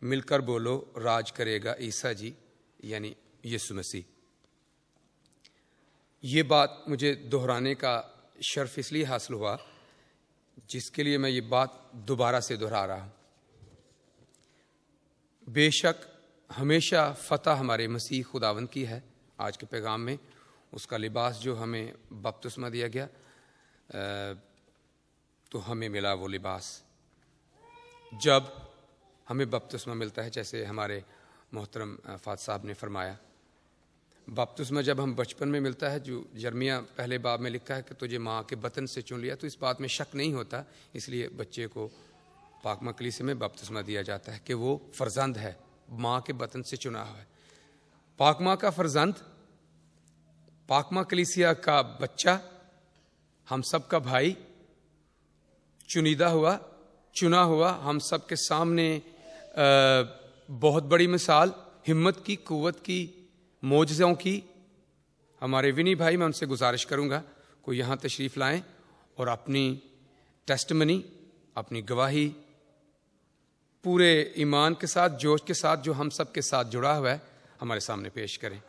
मिलकर बोलो राज करेगा ईसा जी यानी यीशु मसीह। ये बात मुझे दोहराने का शर्फ इसलिए हासिल हुआ जिसके लिए मैं ये बात दोबारा से दोहरा रहा हूँ। बेशक हमेशा फतह हमारे मसीह खुदावंद की है। आज के पैगाम में उसका लिबास जो हमें बपतिस्मा दिया गया तो हमें मिला वो लिबास। जब हमें बपतिस्मा मिलता है, जैसे हमारे मोहतरम फाद साहब ने फरमाया, बपतिस्मा जब हम बचपन में मिलता है, जो यर्मिया पहले बाब में लिखा है कि तुझे माँ के बतन से चुन लिया, तो इस बात में शक नहीं होता। इसलिए बच्चे को पाकमा कलीसिया में बपतिस्मा दिया जाता है कि वो फर्जंद है, माँ के बतन से चुना हुआ है। पाकमा का फर्जंद, पाकमा कलीसिया का बच्चा, हम सब का भाई, चुनिदा हुआ, चुना हुआ, हम सब के सामने बहुत बड़ी मिसाल हिम्मत की, कुव्वत की, मोजज़ों की। हमारे विनी भाई, मैं उनसे गुजारिश करूंगा कोई यहाँ तशरीफ़ लाएं और अपनी टेस्टमनी, अपनी गवाही पूरे ईमान के साथ, जोश के साथ, जो हम सब के साथ जुड़ा हुआ है, हमारे सामने पेश करें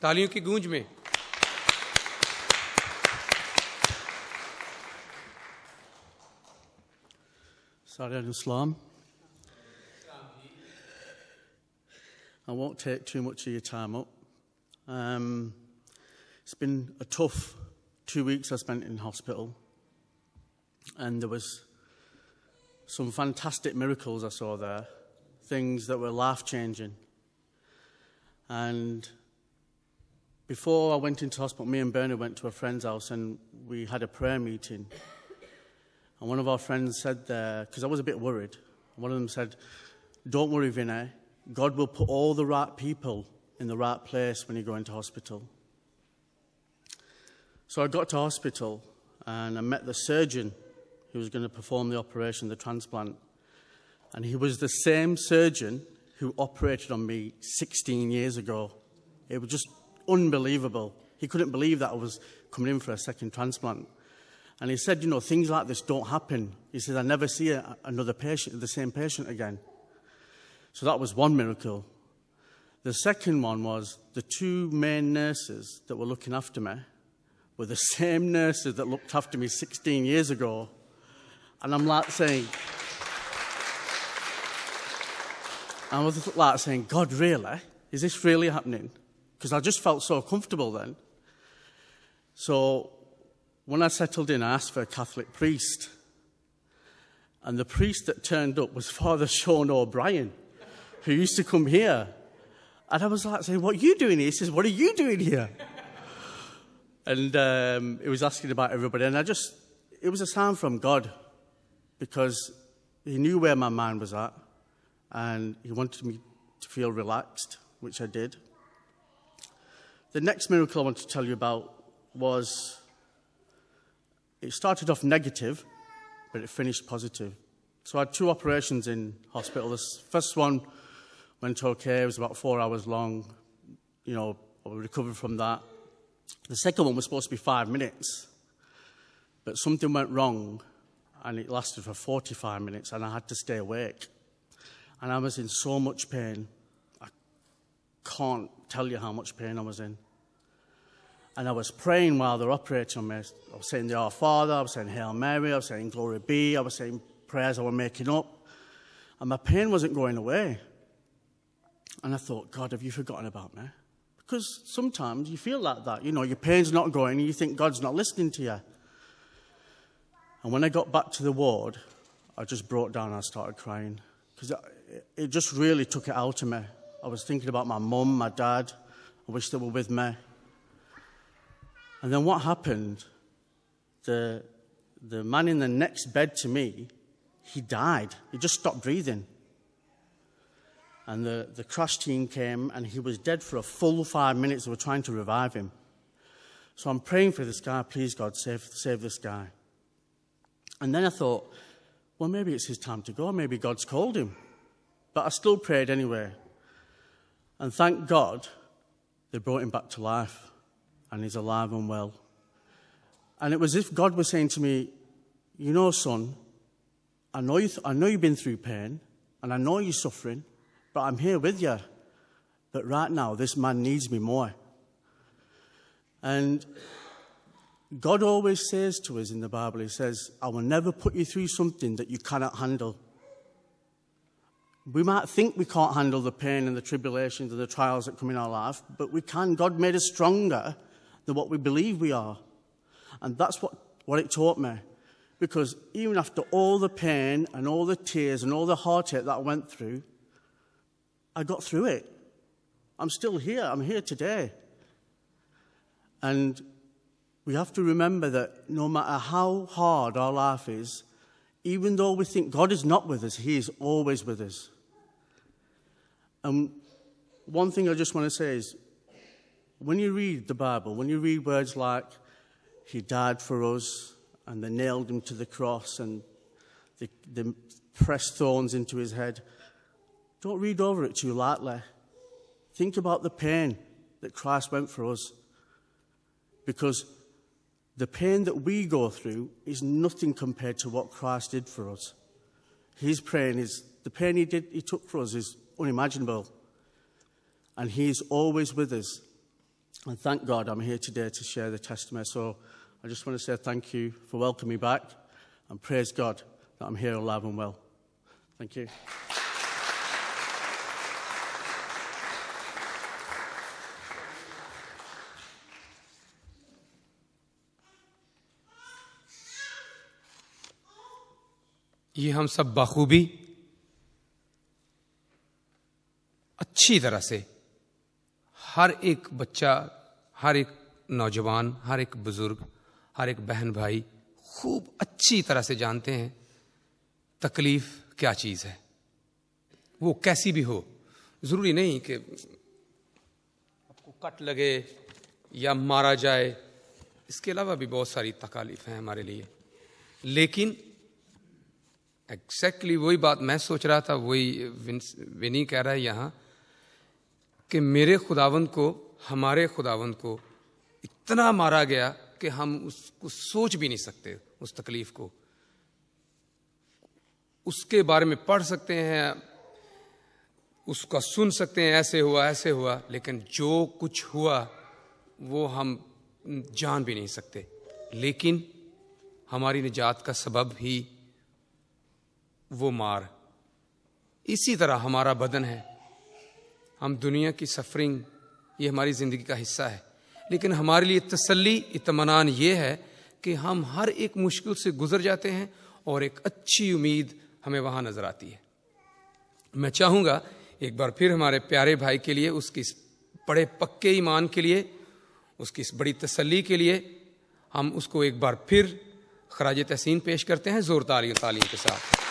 तालियों की गूंज में। Salam Islam. I won't take too much of your time up. It's been a tough 2 weeks I spent in hospital, and there was some fantastic miracles I saw there, things that were life-changing. And before I went into hospital, me and Bernard went to a friend's house and we had a prayer meeting. And one of our friends said there, because I was a bit worried, one of them said, "Don't worry, Vinay, God will put all the right people in the right place when you go into hospital." So I got to hospital and I met the surgeon who was going to perform the operation, the transplant. And he was the same surgeon who operated on me 16 years ago. It was just unbelievable. He couldn't believe that I was coming in for a second transplant. And he said, things like this don't happen. He said, I never see another patient, the same patient again. So that was one miracle. The second one was the two main nurses that were looking after me were the same nurses that looked after me 16 years ago. And I'm like saying, God, really? Is this really happening? Because I just felt so comfortable then. So when I settled in, I asked for a Catholic priest. And the priest that turned up was Father Sean O'Brien, who used to come here. And I was like saying, "What are you doing here?" He says, "What are you doing here?" And he was asking about everybody. And it was a sign from God, because he knew where my mind was at. And he wanted me to feel relaxed, which I did. The next miracle I want to tell you about was, it started off negative, but it finished positive. So I had 2 operations in hospital. The first one went okay. It was about 4 hours long. I recovered from that. The second one was supposed to be 5 minutes, but something went wrong, and it lasted for 45 minutes, and I had to stay awake. And I was in so much pain. I can't tell you how much pain I was in. And I was praying while they were operating on me. I was saying the Our Father, I was saying Hail Mary, I was saying Glory Be, I was saying prayers I was making up. And my pain wasn't going away. And I thought, God, have you forgotten about me? Because sometimes you feel like that. Your pain's not going and you think God's not listening to you. And when I got back to the ward, I just broke down and I started crying. Because it just really took it out of me. I was thinking about my mum, my dad. I wish they were with me. And then what happened, the man in the next bed to me, he died. He just stopped breathing. And the crash team came, and he was dead for a full 5 minutes. They were trying to revive him. So I'm praying for this guy. Please, God, save this guy. And then I thought, well, maybe it's his time to go. Maybe God's called him. But I still prayed anyway. And thank God, they brought him back to life. And he's alive and well. And it was as if God was saying to me, son, I know you've been through pain, and I know you're suffering, but I'm here with you. But right now, this man needs me more. And God always says to us in the Bible, he says, I will never put you through something that you cannot handle. We might think we can't handle the pain and the tribulations and the trials that come in our life, but we can. God made us stronger than what we believe we are. And that's what it taught me. Because even after all the pain and all the tears and all the heartache that I went through, I got through it. I'm still here. I'm here today. And we have to remember that no matter how hard our life is, even though we think God is not with us, he is always with us. And one thing I just want to say is, when you read the Bible, when you read words like, he died for us, and they nailed him to the cross, and they pressed thorns into his head, don't read over it too lightly. Think about the pain that Christ went for us. Because the pain that we go through is nothing compared to what Christ did for us. His pain is, the pain he took for us is unimaginable. And he is always with us. And thank God I'm here today to share the testimony. So I just want to say thank you for welcoming me back, and praise God that I'm here alive and well. Thank you. یہ ہم سب بخوبی اچھی طرح سے ہر ایک بچہ، ہر ایک نوجوان، ہر ایک بزرگ، ہر ایک بہن بھائی خوب اچھی طرح سے جانتے ہیں تکلیف کیا چیز ہے، وہ کیسی بھی ہو. ضروری نہیں کہ آپ کو کٹ لگے یا مارا جائے، اس کے علاوہ بھی بہت ساری تکالیف ہیں ہمارے لیے. لیکن ایگزیکٹلی وہی بات میں سوچ رہا تھا، وہی ونی کہہ رہا ہے یہاں کہ میرے خداوند کو، ہمارے خداوند کو اتنا مارا گیا کہ ہم اس کو سوچ بھی نہیں سکتے. اس تکلیف کو، اس کے بارے میں پڑھ سکتے ہیں، اس کا سن سکتے ہیں، ایسے ہوا ایسے ہوا، لیکن جو کچھ ہوا وہ ہم جان بھی نہیں سکتے. لیکن ہماری نجات کا سبب ہی وہ مار. اسی طرح ہمارا بدن ہے، ہم دنیا کی سفرنگ یہ ہماری زندگی کا حصہ ہے، لیکن ہمارے لیے تسلی، اطمینان یہ ہے کہ ہم ہر ایک مشکل سے گزر جاتے ہیں اور ایک اچھی امید ہمیں وہاں نظر آتی ہے. میں چاہوں گا ایک بار پھر ہمارے پیارے بھائی کے لیے، اس کی اس بڑے پکے ایمان کے لیے، اس کی اس بڑی تسلی کے لیے ہم اس کو ایک بار پھر خراج تحسین پیش کرتے ہیں زور تعلیم کے ساتھ.